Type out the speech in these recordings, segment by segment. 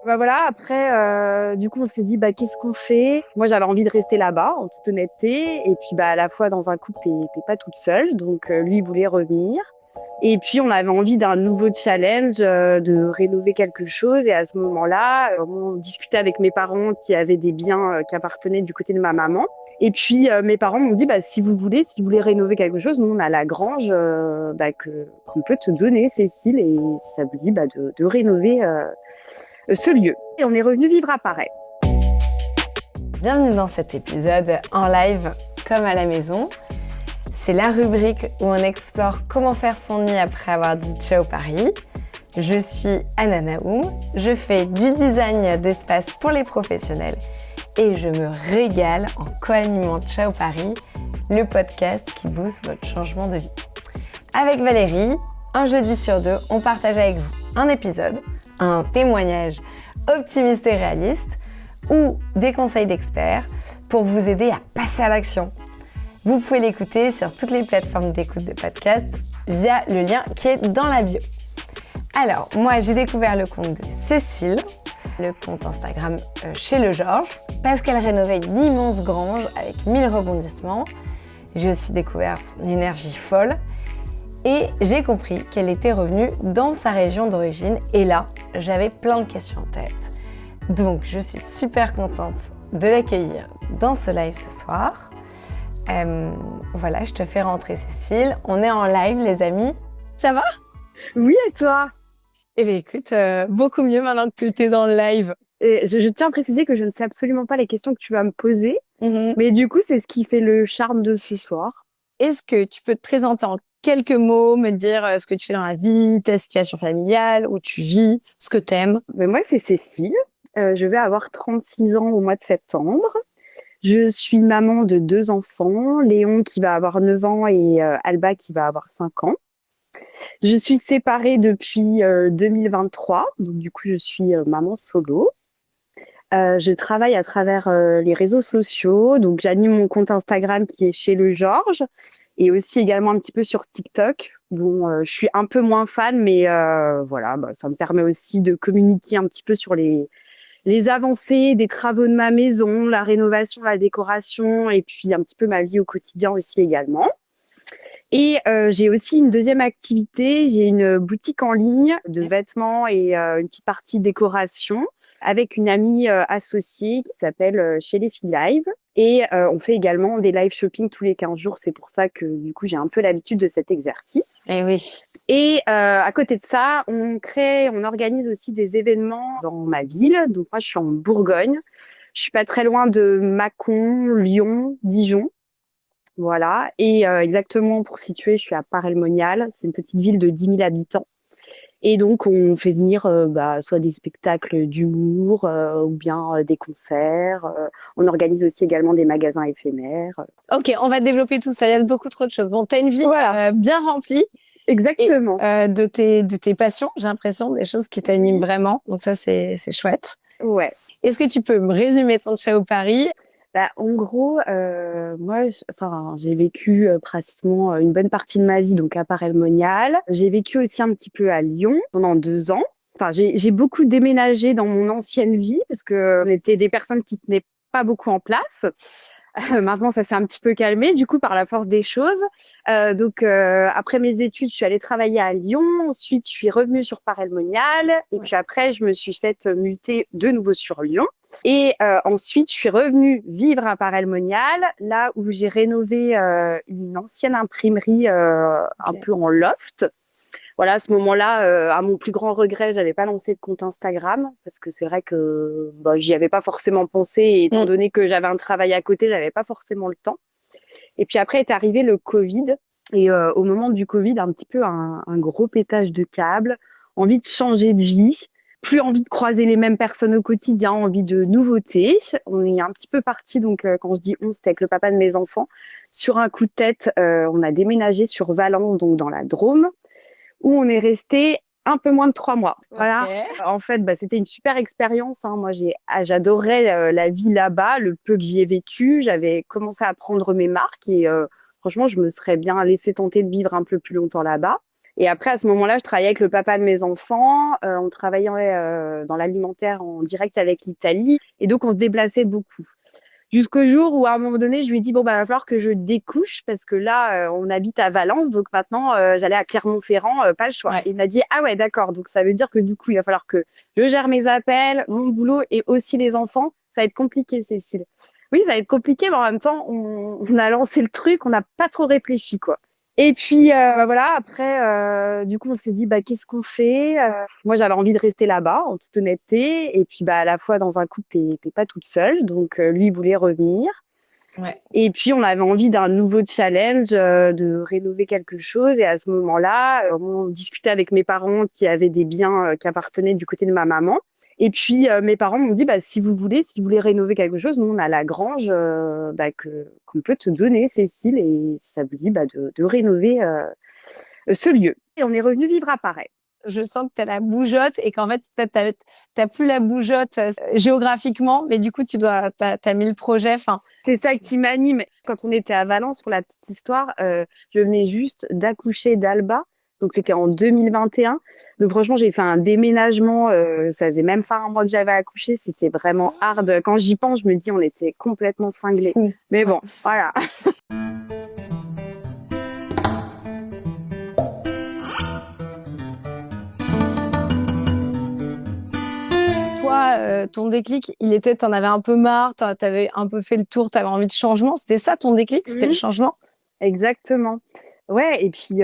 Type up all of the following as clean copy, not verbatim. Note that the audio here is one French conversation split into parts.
Bah voilà, après, du coup, on s'est dit, bah, qu'est-ce qu'on fait? Moi, j'avais envie de rester là-bas, en toute honnêteté. Et puis, bah, à la fois, dans un couple, t'es pas toute seule. Donc, lui, il voulait revenir. Et puis, on avait envie d'un nouveau challenge, de rénover quelque chose. Et à ce moment-là, on discutait avec mes parents qui avaient des biens qui appartenaient du côté de ma maman. Et puis, mes parents m'ont dit, bah, si vous voulez rénover quelque chose, nous, on a la grange qu'on peut te donner, Cécile. Et ça vous dit de rénover ce lieu. Et on est revenu vivre à Paray. Bienvenue dans cet épisode en live comme à la maison. C'est la rubrique où on explore comment faire son nid après avoir dit ciao Paris. Je suis Anna Naoum, je fais du design d'espace pour les professionnels et je me régale en co-animant Ciao Paris, le podcast qui booste votre changement de vie. Avec Valérie, un jeudi sur deux, on partage avec vous un épisode, un témoignage optimiste et réaliste ou des conseils d'experts pour vous aider à passer à l'action. Vous pouvez l'écouter sur toutes les plateformes d'écoute de podcast via le lien qui est dans la bio. Alors, moi, j'ai découvert le compte de Cécile, le compte Instagram chez le Georges, parce qu'elle rénovait une immense grange avec 1000 rebondissements. J'ai aussi découvert son énergie folle et j'ai compris qu'elle était revenue dans sa région d'origine. Et là, j'avais plein de questions en tête. Donc, je suis super contente de l'accueillir dans ce live ce soir. Voilà, je te fais rentrer Cécile. On est en live, les amis. Ça va? Oui, et toi? Eh bien, écoute, beaucoup mieux maintenant que tu es dans le live. Et je tiens à préciser que je ne sais absolument pas les questions que tu vas me poser, mais du coup, c'est ce qui fait le charme de ce soir. Est-ce que tu peux te présenter en quelques mots, me dire ce que tu fais dans la vie, ta situation familiale, où tu vis, ce que t'aimes? Mais moi, c'est Cécile. Je vais avoir 36 ans au mois de septembre. Je suis maman de 2 enfants, Léon qui va avoir 9 ans et Alba qui va avoir 5 ans. Je suis séparée depuis 2023, donc du coup, je suis maman solo. Je travaille à travers les réseaux sociaux, donc j'anime mon compte Instagram qui est chez le Georges et aussi également un petit peu sur TikTok, dont je suis un peu moins fan, mais voilà, ça me permet aussi de communiquer un petit peu sur les avancées des travaux de ma maison, la rénovation, la décoration et puis un petit peu ma vie au quotidien aussi également. Et j'ai aussi une deuxième activité, j'ai une boutique en ligne de vêtements et une petite partie décoration avec une amie associée qui s'appelle Chez les filles live. Et on fait également des live shopping tous les 15 jours. C'est pour ça que du coup, j'ai un peu l'habitude de cet exercice. Eh oui. Et à côté de ça, on organise aussi des événements dans ma ville. Donc moi, je suis en Bourgogne. Je suis pas très loin de Mâcon, Lyon, Dijon. Voilà. Et exactement pour situer, je suis à Paray-le-Monial. C'est une petite ville de 10 000 habitants. Et donc, on fait venir soit des spectacles d'humour ou bien des concerts. On organise aussi également des magasins éphémères. Ok, on va développer tout ça. Il y a beaucoup trop de choses. Bon, t'as une vie Voilà, bien remplie exactement. et de tes passions, j'ai l'impression, des choses qui t'animent vraiment. Donc ça, c'est chouette. Ouais. Est-ce que tu peux me résumer ton Ciao Paris? Bah, en gros, moi, j'ai vécu pratiquement une bonne partie de ma vie donc à Paray-le-Monial. J'ai vécu aussi un petit peu à Lyon pendant 2 ans. Enfin, j'ai beaucoup déménagé dans mon ancienne vie parce que on était des personnes qui tenaient pas beaucoup en place. Maintenant, ça s'est un petit peu calmé, du coup, par la force des choses. Après mes études, je suis allée travailler à Lyon. Ensuite, je suis revenue sur Paray-le-Monial. Et puis après, je me suis faite muter de nouveau sur Lyon. Et ensuite, je suis revenue vivre à Paray-le-Monial, là où j'ai rénové une ancienne imprimerie un peu en loft. Voilà, à ce moment-là, à mon plus grand regret, j'avais pas lancé de compte Instagram parce que c'est vrai que j'y avais pas forcément pensé et étant donné que j'avais un travail à côté, j'avais pas forcément le temps. Et puis après est arrivé le Covid et au moment du Covid, un petit peu un gros pétage de câble, envie de changer de vie, plus envie de croiser les mêmes personnes au quotidien, envie de nouveautés. On est un petit peu parti donc quand je dis on, c'était avec le papa de mes enfants. Sur un coup de tête, on a déménagé sur Valence, donc dans la Drôme, où on est resté un peu moins de 3 mois. Voilà. Okay. En fait, c'était une super expérience. Hein. Moi, j'adorais la vie là-bas, le peu que j'y ai vécu. J'avais commencé à prendre mes marques et franchement, je me serais bien laissé tenter de vivre un peu plus longtemps là-bas. Et après, à ce moment-là, je travaillais avec le papa de mes enfants. On travaillait dans l'alimentaire en direct avec l'Italie. Et donc, on se déplaçait beaucoup. Jusqu'au jour où, à un moment donné, je lui ai dit, bon, bah, va falloir que je découche parce que là, on habite à Valence. Donc maintenant, j'allais à Clermont-Ferrand, pas le choix. Ouais. Et il m'a dit, ah ouais, d'accord. Donc ça veut dire que du coup, il va falloir que je gère mes appels, mon boulot et aussi les enfants. Ça va être compliqué, Cécile. Oui, ça va être compliqué, mais en même temps, on a lancé le truc, on n'a pas trop réfléchi, quoi. Et puis bah voilà, après, du coup, on s'est dit, bah, qu'est-ce qu'on fait? Moi, j'avais envie de rester là-bas, en toute honnêteté. Et puis, bah, à la fois, dans un couple, t'es pas toute seule. Donc, lui, il voulait revenir. Ouais. Et puis, on avait envie d'un nouveau challenge, de rénover quelque chose. Et à ce moment-là, on discutait avec mes parents qui avaient des biens qui appartenaient du côté de ma maman. Et puis, mes parents m'ont dit, bah, si vous voulez rénover quelque chose, nous, on a la grange bah, qu'on peut te donner, Cécile. Et ça vous dit bah, de rénover ce lieu. Et on est revenu vivre à Paris. Je sens que tu as la bougeotte et qu'en fait, peut-être t'as plus la bougeotte géographiquement, mais du coup, t'as mis le projet. Enfin, C'est ça qui m'anime. Quand on était à Valence, pour la petite histoire, je venais juste d'accoucher d'Alba. Donc, c'était en 2021. Donc, franchement, j'ai fait un déménagement. Ça faisait même pas un mois que j'avais accouché. C'était vraiment hard. Quand j'y pense, je me dis, on était complètement cinglés. fou. Mais Ouais. bon, voilà. Toi, ton déclic, il était, t'en avais un peu marre, t'avais un peu fait le tour, t'avais envie de changement. C'était ça ton déclic, c'était le changement? Exactement. Ouais, et puis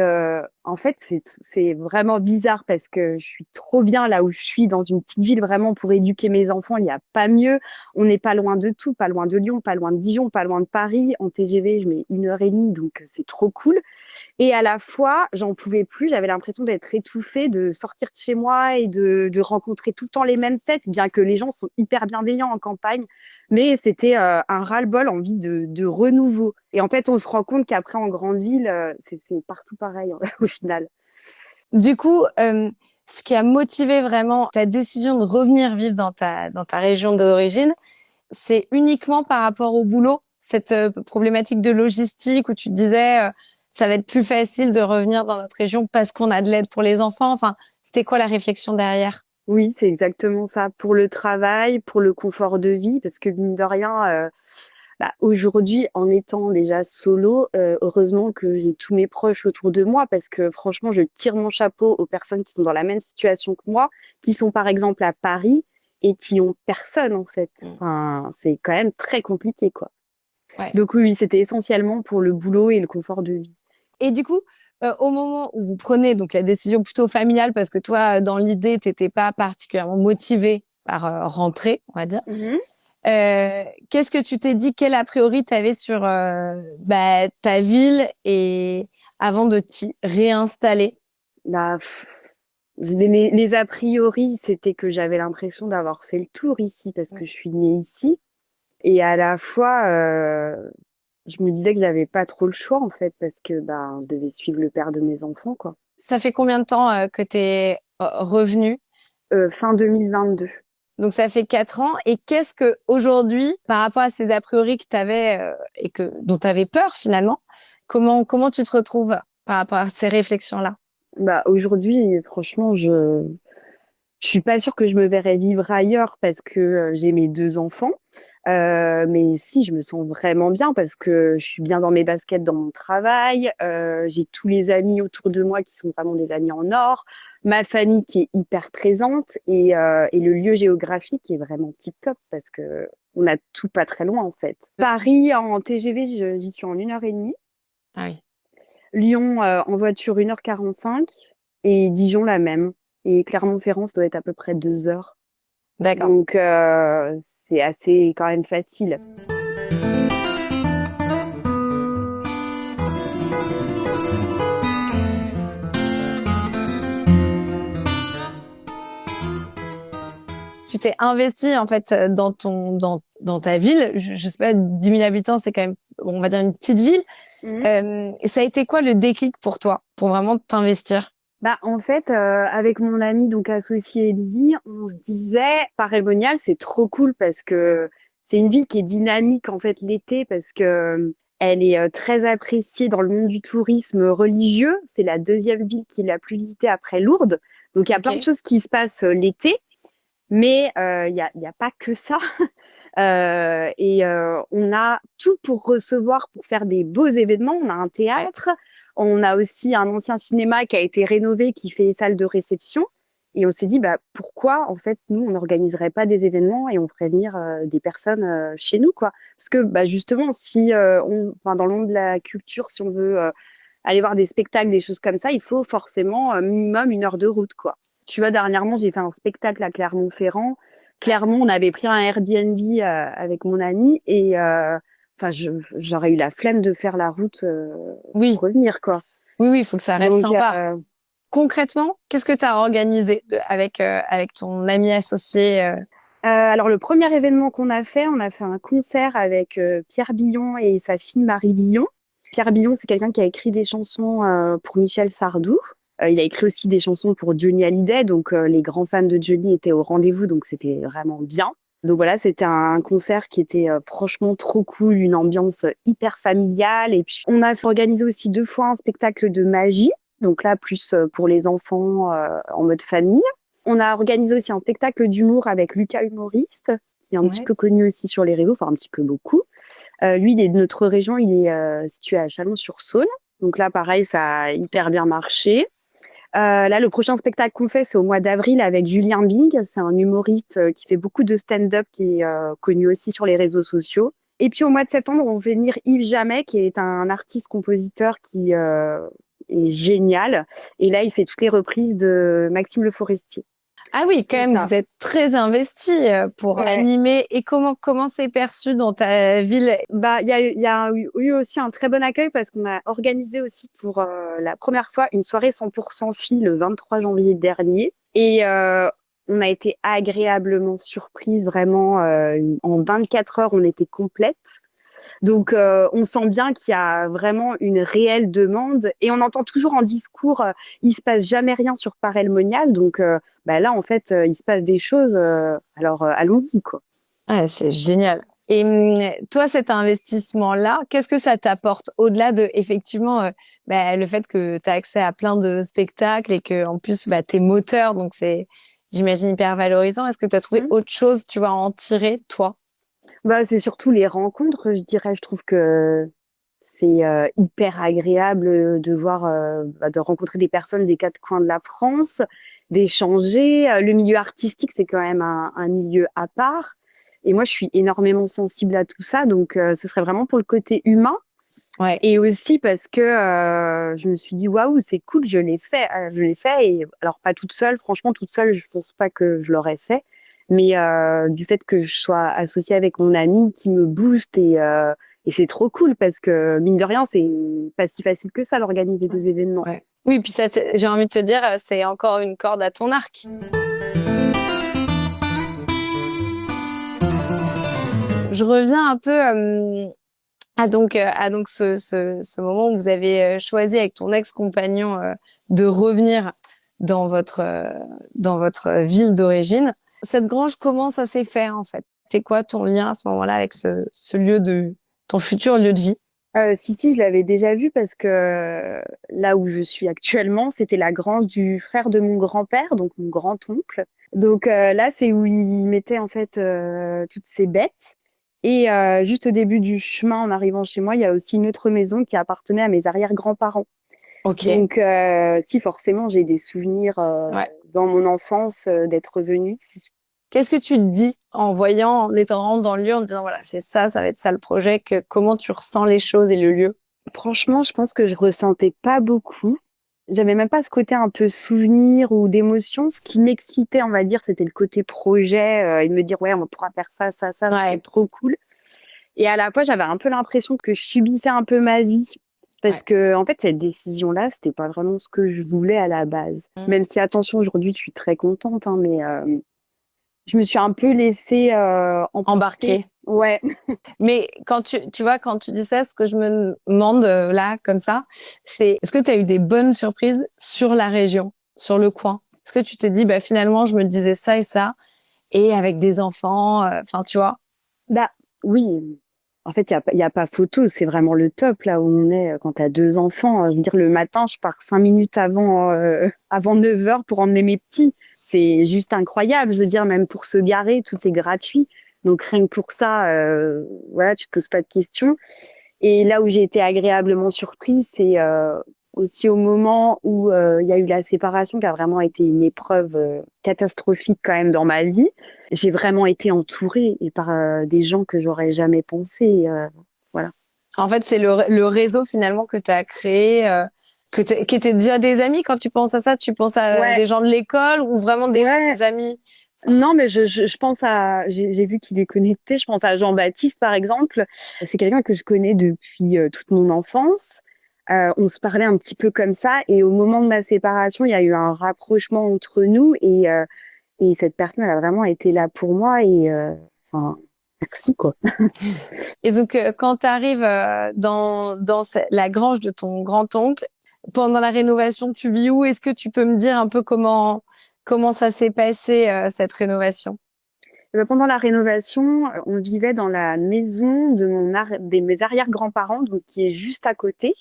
en fait, c'est vraiment bizarre parce que je suis trop bien là où je suis, dans une petite ville vraiment pour éduquer mes enfants. Il n'y a pas mieux. On n'est pas loin de tout, pas loin de Lyon, pas loin de Dijon, pas loin de Paris. En TGV, je mets 1 heure et demie, donc c'est trop cool. Et à la fois, j'en pouvais plus. J'avais l'impression d'être étouffée, de sortir de chez moi et de rencontrer tout le temps les mêmes têtes, bien que les gens sont hyper bienveillants en campagne. Mais c'était un ras-le-bol, envie de renouveau. Et en fait, on se rend compte qu'après, en grande ville, c'est partout pareil, au final. Du coup, ce qui a motivé vraiment ta décision de revenir vivre dans ta région d'origine, c'est uniquement par rapport au boulot, cette problématique de logistique où tu te disais ça va être plus facile de revenir dans notre région parce qu'on a de l'aide pour les enfants. Enfin, c'était quoi la réflexion derrière? Oui, c'est exactement ça. Pour le travail, pour le confort de vie, parce que mine de rien, bah, aujourd'hui, en étant déjà solo, heureusement que j'ai tous mes proches autour de moi parce que franchement, je tire mon chapeau aux personnes qui sont dans la même situation que moi, qui sont par exemple à Paris et qui ont personne en fait. Enfin, c'est quand même très compliqué, quoi. Ouais. Donc oui, c'était essentiellement pour le boulot et le confort de vie. Et du coup, au moment où vous prenez donc la décision plutôt familiale, parce que toi, dans l'idée, t'étais pas particulièrement motivée par rentrer, on va dire. Mhm. Qu'est-ce que tu t'es dit? Quel a priori t'avais sur bah, ta ville et avant de t'y réinstaller? Bah, les a priori, c'était que j'avais l'impression d'avoir fait le tour ici parce que je suis née ici. Et à la fois, je me disais que j'avais pas trop le choix en fait parce que bah, on devait suivre le père de mes enfants quoi. Ça fait combien de temps que t'es revenu? Fin 2022. Donc ça fait 4 ans. Et qu'est-ce que aujourd'hui, par rapport à ces a priori que t'avais et que dont t'avais peur finalement, comment tu te retrouves par rapport à ces réflexions-là? Bah aujourd'hui, franchement, je suis pas sûre que je me verrais vivre ailleurs parce que j'ai mes 2 enfants. Mais si, je me sens vraiment bien parce que je suis bien dans mes baskets dans mon travail. J'ai tous les amis autour de moi qui sont vraiment des amis en or. Ma famille qui est hyper présente et le lieu géographique qui est vraiment tip top parce que on a tout pas très loin en fait. Paris en TGV, j'y suis en 1 heure et demie. Ah oui. Lyon en voiture 1 h 45 et Dijon la même. Et Clermont-Ferrand, ça doit être à peu près 2 heures. D'accord. Donc, c'est assez quand même facile. Tu t'es investi en fait dans ta ville. Je sais pas, 10 000 habitants, c'est quand même, on va dire une petite ville. Mhm. Et ça a été quoi le déclic pour toi, pour vraiment t'investir? Bah, en fait, avec mon amie, donc associée Ellie, on se disait, Paray-Monial, c'est trop cool parce que c'est une ville qui est dynamique en fait l'été parce que Elle est très appréciée dans le monde du tourisme religieux. C'est la deuxième ville qui est la plus visitée après Lourdes. Donc, il y a plein de Ok. choses qui se passent l'été, mais il y a pas que ça. On a tout pour recevoir, pour faire des beaux événements. On a un Ouais. théâtre, on a aussi un ancien cinéma qui a été rénové, qui fait salle de réception. Et on s'est dit, bah, pourquoi, en fait, nous, on n'organiserait pas des événements et on ferait venir des personnes chez nous, quoi. Parce que, bah, justement, si enfin, dans le monde de la culture, si on veut aller voir des spectacles, des choses comme ça, il faut forcément minimum 1 heure de route, quoi. Tu vois, dernièrement, j'ai fait un spectacle à Clermont-Ferrand. Clermont, on avait pris un Airbnb avec mon ami et enfin, j'aurais eu la flemme de faire la route pour Oui, revenir, quoi. oui, oui, il faut que ça reste Donc, sympa. Concrètement, qu'est-ce que tu as organisé avec ton ami associé alors, le premier événement qu'on a fait, on a fait un concert avec Pierre Billon et sa fille Marie Billon. Pierre Billon, c'est quelqu'un qui a écrit des chansons pour Michel Sardou. Il a écrit aussi des chansons pour Johnny Hallyday, donc les grands fans de Johnny étaient au rendez-vous, donc c'était vraiment bien. Donc voilà, c'était un concert qui était franchement trop cool, une ambiance hyper familiale. Et puis, on a organisé aussi 2 fois un spectacle de magie, donc là, plus pour les enfants en mode famille. On a organisé aussi un spectacle d'humour avec Lucas Humoriste, qui est un petit Ouais. peu connu aussi sur les réseaux, enfin un petit peu beaucoup. Lui, il est de notre région, il est situé à Chalon-sur-Saône. Donc là, pareil, ça a hyper bien marché. Là, le prochain spectacle qu'on fait, c'est au mois d'avril avec Julien Bing. C'est un humoriste qui fait beaucoup de stand-up, qui est connu aussi sur les réseaux sociaux. Et puis au mois de septembre, on fait venir Yves Jamet, qui est un artiste-compositeur qui est génial. Et là, il fait toutes les reprises de Maxime Le Forestier. Ah oui, quand C'est même, ça. vous êtes très investi pour Ouais. animer. Et comment c'est perçu dans ta ville? Bah, il y a eu aussi un très bon accueil parce qu'on a organisé aussi pour la première fois une soirée 100% filles le 23 janvier dernier. Et on a été agréablement surprise, vraiment. En 24 heures, on était complète. Donc, on sent bien qu'il y a vraiment une réelle demande. Et on entend toujours en discours, il se passe jamais rien sur Parelmonial. Donc, bah là, en fait, il se passe des choses. Alors, allons-y, quoi. Ah, c'est génial. Et toi, cet investissement-là, qu'est-ce que ça t'apporte au-delà de effectivement le fait que tu as accès à plein de spectacles et que en plus bah, t'es moteur, donc c'est j'imagine hyper valorisant. Est-ce que tu as trouvé autre chose, tu vas en tirer, toi? Bah, c'est surtout les rencontres, je dirais. Je trouve que c'est hyper agréable de voir, bah, de rencontrer des personnes des 4 coins de la France, d'échanger. Le milieu artistique, c'est quand même un milieu à part. Et moi, je suis énormément sensible à tout ça. Donc, ce serait vraiment pour le côté humain. Ouais. Et aussi parce que je me suis dit, waouh, c'est cool, je l'ai fait. Je l'ai fait. Et alors, pas toute seule, franchement, toute seule, je pense pas que je l'aurais fait. Mais du fait que je sois associée avec mon ami qui me booste et c'est trop cool parce que, mine de rien, c'est pas si facile que ça, d'organiser des événements. Ouais. Oui, puis ça, j'ai envie de te dire, c'est encore une corde à ton arc. Je reviens un peu à donc ce moment où vous avez choisi avec ton ex-compagnon de revenir dans votre ville d'origine. Cette grange, comment ça s'est fait en fait? C'est quoi ton lien à ce moment-là avec ce lieu de ton futur lieu de vie? Si, je l'avais déjà vu parce que là où je suis actuellement, c'était la grange du frère de mon grand-père, donc mon grand-oncle. Donc là, c'est où il mettait en fait toutes ses bêtes. Et juste au début du chemin, en arrivant chez moi, il y a aussi une autre maison qui appartenait à mes arrière-grands-parents. Ok. Donc, si forcément, j'ai des souvenirs Ouais. dans mon enfance d'être revenue ici. Qu'est-ce que tu te dis en voyant, en étant dans le lieu, en te disant voilà, c'est ça, ça va être ça le projet, comment tu ressens les choses et le lieu? Franchement, je pense que je ressentais pas beaucoup. J'avais même pas ce côté un peu souvenir ou d'émotion. Ce qui m'excitait, on va dire, c'était le côté projet et de me dire, ouais, on pourra faire ça, ça, ça, c'est Ouais. trop cool. Et à la fois, j'avais un peu l'impression que je subissais un peu ma vie. Parce Ouais. que, en fait, cette décision-là, c'était pas vraiment ce que je voulais à la base. Même si, attention, aujourd'hui, je suis très contente, hein, mais je me suis un peu laissée emporter. Embarqué. Ouais. Mais quand tu vois, quand tu dis ça, ce que je me demande là, comme ça, c'est est-ce que tu as eu des bonnes surprises sur la région, sur le coin? Est-ce que tu t'es dit, bah finalement, je me disais ça et ça, et avec des enfants, enfin, tu vois? Bah, oui. En fait, il y a pas photo. C'est vraiment le top là où on est quand tu as 2 enfants. Je veux dire, le matin, je pars 5 minutes avant 9 heures pour emmener mes petits. C'est juste incroyable. Je veux dire, même pour se garer, tout est gratuit. Donc rien que pour ça, voilà, tu te poses pas de questions. Et là où j'ai été agréablement surprise, c'est aussi au moment où il y a eu la séparation, qui a vraiment été une épreuve catastrophique quand même dans ma vie. J'ai vraiment été entourée et par des gens que j'aurais jamais pensé. Voilà. En fait, c'est le réseau finalement que tu as créé, qui étaient déjà des amis. Quand tu penses à ça, tu penses à Ouais, des gens de l'école ou vraiment déjà ouais. tes amis? Non, mais je pense à. J'ai vu qu'il est connecté. Je pense à Jean-Baptiste, par exemple. C'est quelqu'un que je connais depuis toute mon enfance. On se parlait un petit peu comme ça. Et au moment de ma séparation, il y a eu un rapprochement entre nous. Et cette personne, elle a vraiment été là pour moi. Et enfin, merci, quoi. Et donc, quand tu arrives la grange de ton grand-oncle, pendant la rénovation, tu vis où? Est-ce que tu peux me dire un peu comment ça s'est passé, cette rénovation? Pendant la rénovation, on vivait dans la maison de mes arrière-grands-parents, donc qui est juste à côté,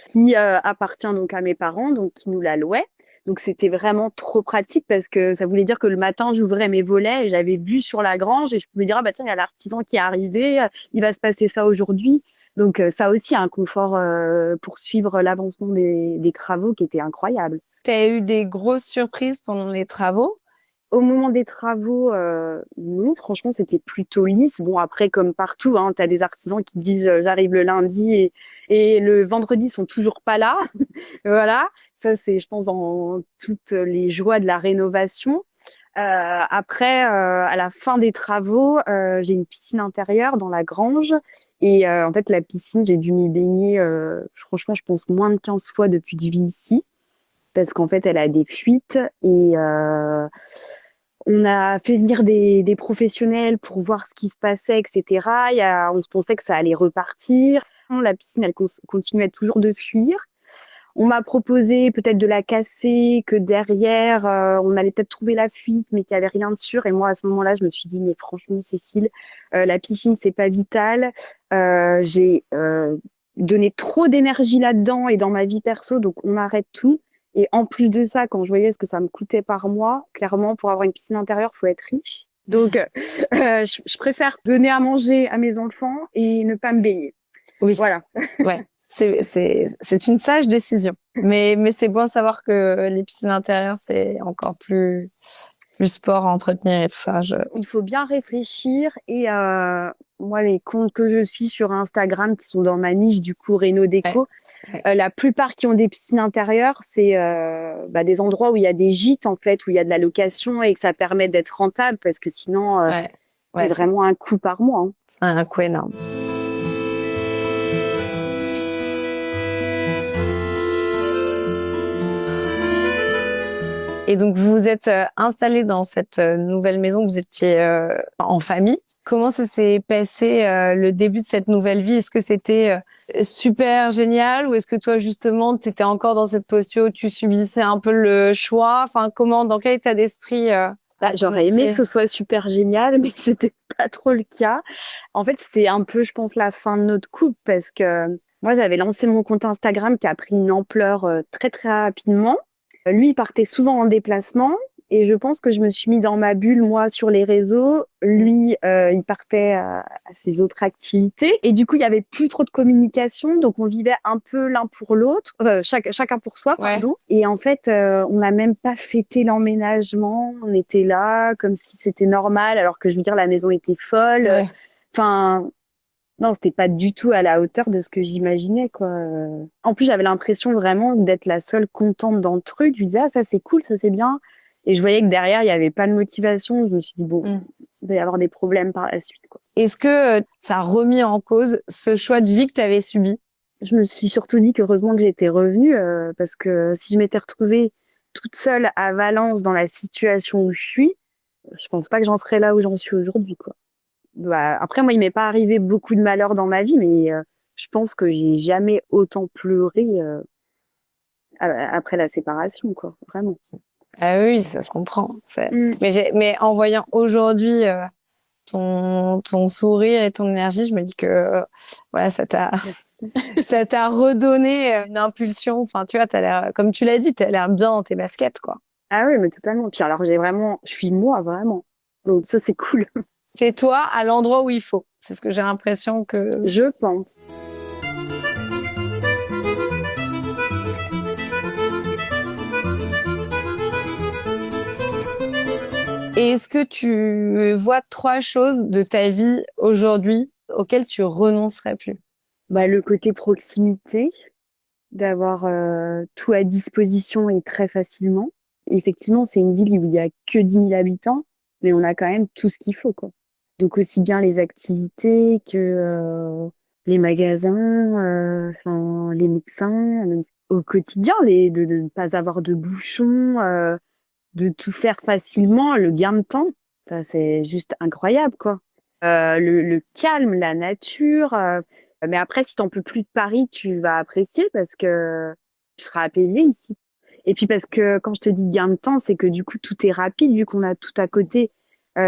qui appartient donc à mes parents, donc qui nous la louaient. Donc c'était vraiment trop pratique parce que ça voulait dire que le matin, j'ouvrais mes volets et j'avais vue sur la grange et je pouvais dire, ah bah tiens, il y a l'artisan qui est arrivé, il va se passer ça aujourd'hui. Donc ça aussi, un confort pour suivre l'avancement des travaux qui était incroyable. Tu as eu des grosses surprises pendant les travaux? Au moment des travaux, non, franchement, c'était plutôt lisse. Bon, après, comme partout, hein, tu as des artisans qui disent j'arrive le lundi et le vendredi, ils sont toujours pas là. Voilà, ça, c'est, je pense, dans toutes les joies de la rénovation. Après, à la fin des travaux, j'ai une piscine intérieure dans la grange. Et en fait, la piscine, j'ai dû m'y baigner, franchement, je pense moins de 15 fois depuis que je vis ici. Parce qu'en fait, elle a des fuites et on a fait venir des professionnels pour voir ce qui se passait, etc. On se pensait que ça allait repartir. La piscine, elle continuait toujours de fuir. On m'a proposé peut-être de la casser, que derrière, on allait peut-être trouver la fuite, mais qu'il n'y avait rien de sûr. Et moi, à ce moment-là, je me suis dit, mais franchement, Cécile, la piscine, c'est pas vital. J'ai donné trop d'énergie là-dedans et dans ma vie perso, donc on arrête tout. Et en plus de ça, quand je voyais ce que ça me coûtait par mois, clairement, pour avoir une piscine intérieure, il faut être riche. Donc, je préfère donner à manger à mes enfants et ne pas me baigner. Oui. Voilà. Ouais. C'est une sage décision. Mais c'est bon de savoir que les piscines intérieures, c'est encore plus sport à entretenir et tout ça. Il faut bien réfléchir et moi, les comptes que je suis sur Instagram qui sont dans ma niche du coup Réno Ouais. Déco, Ouais. la plupart qui ont des piscines intérieures, c'est des endroits où il y a des gîtes en fait, où il y a de la location et que ça permet d'être rentable parce que sinon, Ouais. c'est Ouais. vraiment un coût par mois, hein. C'est un coût énorme. Et donc, vous vous êtes installé dans cette nouvelle maison, vous étiez en famille. Comment ça s'est passé le début de cette nouvelle vie? Est-ce que c'était super génial ou est-ce que toi, justement, tu étais encore dans cette posture où tu subissais un peu le choix? Enfin, dans quel état d'esprit J'aurais aimé que ce soit super génial, mais c'était pas trop le cas. En fait, c'était un peu, je pense, la fin de notre couple parce que moi, j'avais lancé mon compte Instagram qui a pris une ampleur très, très rapidement. Lui, il partait souvent en déplacement et je pense que je me suis mis dans ma bulle, moi, sur les réseaux. Lui, il partait à ses autres activités et du coup, il y avait plus trop de communication. Donc, on vivait un peu l'un pour l'autre, chacun pour soi, Ouais. pardon. Et en fait, on n'a même pas fêté l'emménagement. On était là comme si c'était normal, alors que je veux dire, la maison était folle. Ouais. Enfin, non, c'était pas du tout à la hauteur de ce que j'imaginais, quoi. En plus, j'avais l'impression vraiment d'être la seule contente dans le truc. Je me disais, ah, ça c'est cool, ça c'est bien. Et je voyais que derrière, il n'y avait pas de motivation. Je me suis dit, bon, Mm. il va y avoir des problèmes par la suite, quoi. Est-ce que ça a remis en cause ce choix de vie que tu avais subi? Je me suis surtout dit qu'heureusement que j'étais revenue, parce que si je m'étais retrouvée toute seule à Valence dans la situation où je suis, je pense pas que j'en serais là où j'en suis aujourd'hui, quoi. Après, moi, il m'est pas arrivé beaucoup de malheurs dans ma vie, mais je pense que j'ai jamais autant pleuré après la séparation, quoi. Vraiment. Ah oui, ça se comprend. Mm. Mais en voyant aujourd'hui ton sourire et ton énergie, je me dis que voilà, ça t'a ça t'a redonné une impulsion. Enfin, tu vois, t'as l'air, comme tu l'as dit, t'as l'air bien dans tes baskets, quoi. Ah oui, mais totalement. Puis alors, je suis moi, vraiment. Donc ça, c'est cool, C'est toi à l'endroit où il faut. C'est ce que j'ai l'impression que. je pense. Et est-ce que tu vois 3 choses de ta vie aujourd'hui auxquelles tu renoncerais plus? Bah, le côté proximité, d'avoir tout à disposition et très facilement. Effectivement, c'est une ville où il y a que 10 000 habitants, mais on a quand même tout ce qu'il faut, quoi. Donc aussi bien les activités que les magasins, enfin les médecins, au quotidien, de ne pas avoir de bouchons, de tout faire facilement, le gain de temps, ça, c'est juste incroyable, quoi. Le calme, la nature. Mais après, si t'en peux plus de Paris, tu vas apprécier parce que tu seras apaisé ici. Et puis parce que quand je te dis gain de temps, c'est que du coup, tout est rapide vu qu'on a tout à côté.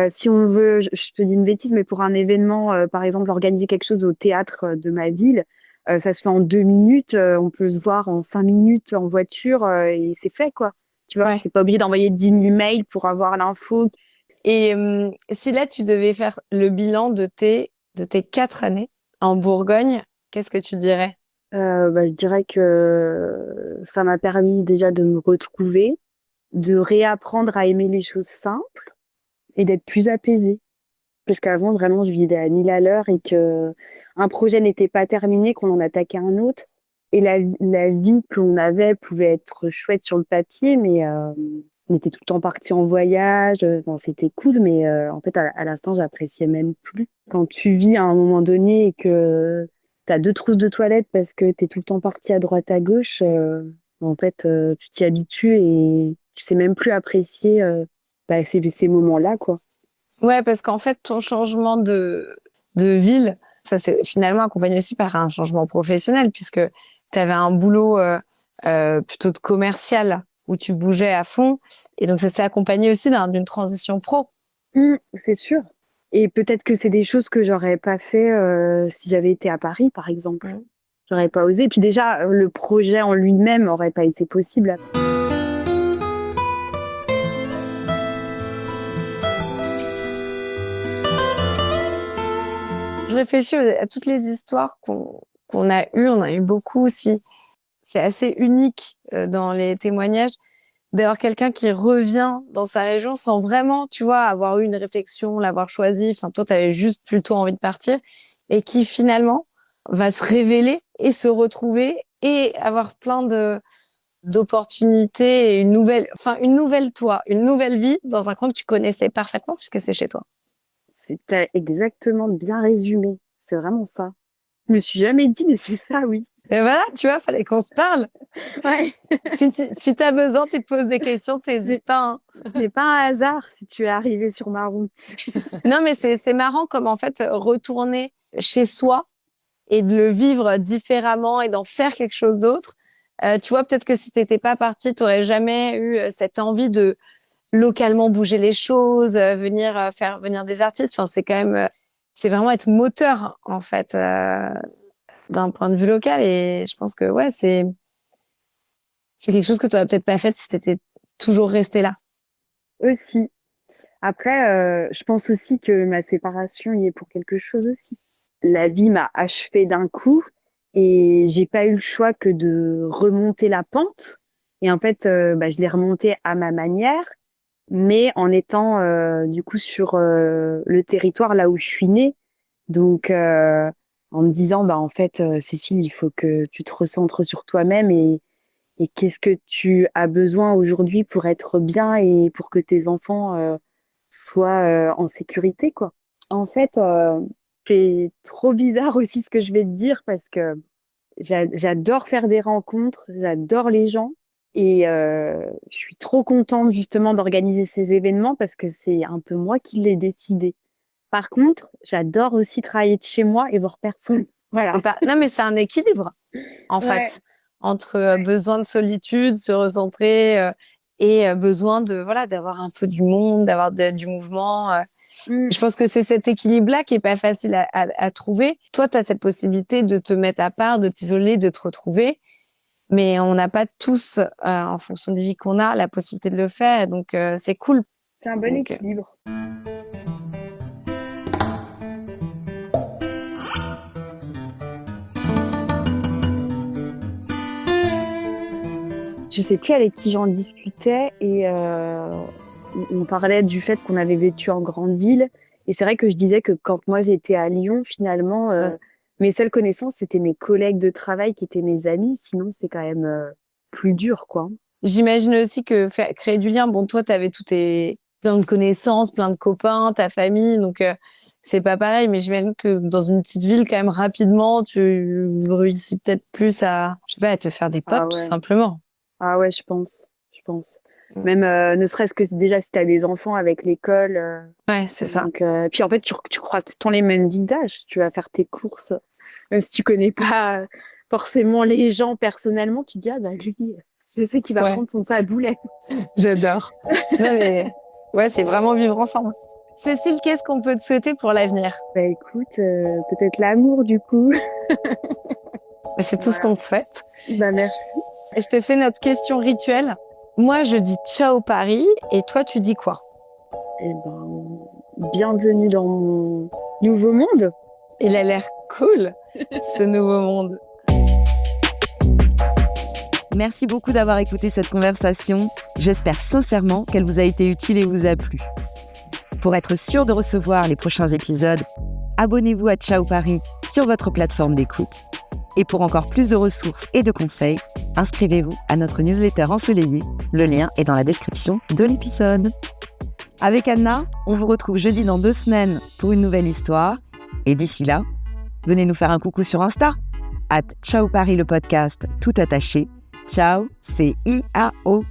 Si on veut, je te dis une bêtise, mais pour un événement, par exemple, organiser quelque chose au théâtre de ma ville, ça se fait en 2 minutes. On peut se voir en 5 minutes en voiture et c'est fait, quoi. Tu vois, Ouais. t'es pas obligé d'envoyer 10 000 mails pour avoir l'info. Et si là, tu devais faire le bilan de tes 4 années en Bourgogne, qu'est-ce que tu dirais? Bah, je dirais que ça m'a permis déjà de me retrouver, de réapprendre à aimer les choses simples et d'être plus apaisée. Parce qu'avant, vraiment, je vivais à 1000 à l'heure et que un projet n'était pas terminé, qu'on en attaquait un autre. Et la vie qu'on avait pouvait être chouette sur le papier, mais on était tout le temps parti en voyage. Bon, c'était cool, mais en fait, à l'instant, j'appréciais même plus. Quand tu vis à un moment donné et que tu as 2 trousses de toilette parce que tu es tout le temps parti à droite à gauche, en fait, tu t'y habitues et tu sais même plus apprécier bah, ces moments-là, quoi. Ouais, parce qu'en fait, ton changement de ville, ça s'est finalement accompagné aussi par un changement professionnel, puisque tu avais un boulot plutôt de commercial où tu bougeais à fond. Et donc, ça s'est accompagné aussi d'une transition pro. C'est sûr. Et peut-être que c'est des choses que j'aurais pas fait si j'avais été à Paris, par exemple. Mm. J'aurais pas osé. Puis déjà, le projet en lui-même aurait pas été possible. Je réfléchis à toutes les histoires qu'on a eues. On a eu beaucoup aussi. C'est assez unique dans les témoignages d'avoir quelqu'un qui revient dans sa région sans vraiment, tu vois, avoir eu une réflexion, l'avoir choisi. Enfin, toi, tu avais juste plutôt envie de partir et qui finalement va se révéler et se retrouver et avoir plein d'opportunités et une nouvelle toi, une nouvelle vie dans un coin que tu connaissais parfaitement puisque c'est chez toi. C'était exactement bien résumé. C'est vraiment ça. Je me suis jamais dit, mais c'est ça, oui. Et voilà, tu vois, fallait qu'on se parle. Ouais. Si t'as besoin, tu te poses des questions, t'hésites pas, hein. C'est pas un hasard si tu es arrivé sur ma route. Non, mais c'est marrant comme en fait retourner chez soi et de le vivre différemment et d'en faire quelque chose d'autre. Tu vois, peut-être que si t'étais pas partie, t'aurais jamais eu cette envie de localement bouger les choses, venir faire venir des artistes. Enfin, c'est quand même, c'est vraiment être moteur en fait d'un point de vue local. Et je pense que ouais, c'est quelque chose que tu aurais peut-être pas fait si t'étais toujours resté là. Aussi. Après, je pense aussi que ma séparation y est pour quelque chose aussi. La vie m'a achevé d'un coup et j'ai pas eu le choix que de remonter la pente. Et en fait, bah, je l'ai remontée à ma manière, mais en étant du coup sur le territoire là où je suis née. Donc, en me disant, bah en fait, Cécile, il faut que tu te recentres sur toi-même et qu'est-ce que tu as besoin aujourd'hui pour être bien et pour que tes enfants soient en sécurité, quoi. En fait, c'est trop bizarre aussi ce que je vais te dire parce que j'adore faire des rencontres, j'adore les gens et je suis trop contente justement d'organiser ces événements parce que c'est un peu moi qui l'ai décidé. Par contre, j'adore aussi travailler de chez moi et voir personne. Voilà. Non, mais c'est un équilibre en Ouais. fait entre besoin de solitude, se recentrer et besoin de voilà d'avoir un peu du monde, d'avoir du mouvement. Je pense que c'est cet équilibre-là qui est pas facile à trouver. Toi, tu as cette possibilité de te mettre à part, de t'isoler, de te retrouver. Mais on n'a pas tous, en fonction des vies qu'on a, la possibilité de le faire. Donc, c'est cool. C'est un bon équilibre. Je sais plus avec qui j'en discutais et on parlait du fait qu'on avait vécu en grande ville. Et c'est vrai que je disais que quand moi j'étais à Lyon, finalement, mes seules connaissances, c'était mes collègues de travail qui étaient mes amis. Sinon, c'était quand même plus dur, quoi. J'imagine aussi que créer du lien, bon, toi, t'avais plein de connaissances, plein de copains, ta famille, donc c'est pas pareil, mais j'imagine que dans une petite ville, quand même, rapidement, tu réussis peut-être plus à te faire des potes, tout simplement. Ah ouais, je pense. Même ne serait-ce que déjà si t'as des enfants avec l'école. Ouais, c'est ça. Donc, puis en fait, tu croises tout le temps les mêmes visages. Tu vas faire tes courses. Même si tu connais pas forcément les gens personnellement, tu te dis, ah bah lui, je sais qu'il va prendre son taboulet. J'adore. Non, mais ouais, c'est vraiment vivre ensemble. Cécile, qu'est-ce qu'on peut te souhaiter pour l'avenir? Bah écoute, peut-être l'amour du coup. C'est tout ce qu'on te souhaite. Bah merci. Et je te fais notre question rituelle. Moi, je dis ciao Paris et toi, tu dis quoi? Eh ben, bienvenue dans mon nouveau monde. Il a l'air cool, ce nouveau monde. Merci beaucoup d'avoir écouté cette conversation. J'espère sincèrement qu'elle vous a été utile et vous a plu. Pour être sûr de recevoir les prochains épisodes, abonnez-vous à Ciao Paris sur votre plateforme d'écoute. Et pour encore plus de ressources et de conseils, inscrivez-vous à notre newsletter ensoleillée. Le lien est dans la description de l'épisode. Avec Anna, on vous retrouve jeudi dans 2 semaines pour une nouvelle histoire. Et d'ici là, venez nous faire un coucou sur Insta, @Ciao Paris le podcast, tout attaché. Ciao, c'est I-A-O.